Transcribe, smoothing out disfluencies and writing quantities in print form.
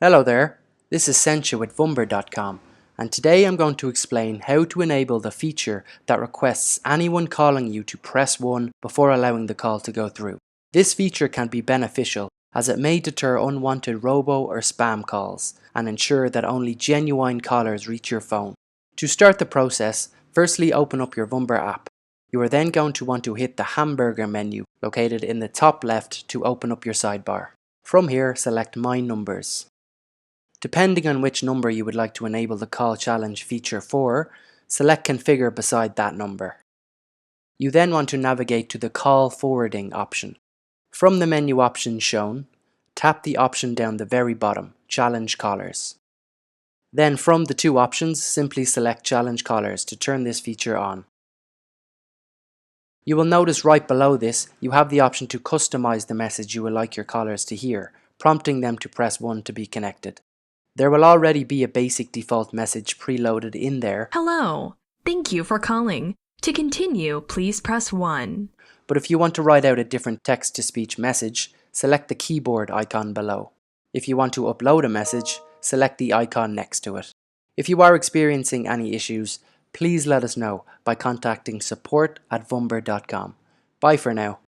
Hello there, this is Sencha with Vumber.com, and today I'm going to explain how to enable the feature that requests anyone calling you to press 1 before allowing the call to go through. This feature can be beneficial as it may deter unwanted robo or spam calls and ensure that only genuine callers reach your phone. To start the process, firstly open up your Vumber app. You are then going to want to hit the hamburger menu located in the top left to open up your sidebar. From here, select My Numbers. Depending on which number you would like to enable the call challenge feature for, select Configure beside that number. You then want to navigate to the Call Forwarding option. From the menu options shown, tap the option down the very bottom, Challenge Callers. Then from the two options, simply select Challenge Callers to turn this feature on. You will notice right below this, you have the option to customize the message you would like your callers to hear, prompting them to press 1 to be connected. There will already be a basic default message preloaded in there. Hello, thank you for calling. To continue, please press 1. But if you want to write out a different text-to-speech message, select the keyboard icon below. If you want to upload a message, select the icon next to it. If you are experiencing any issues, please let us know by contacting support@vumber.com. Bye for now.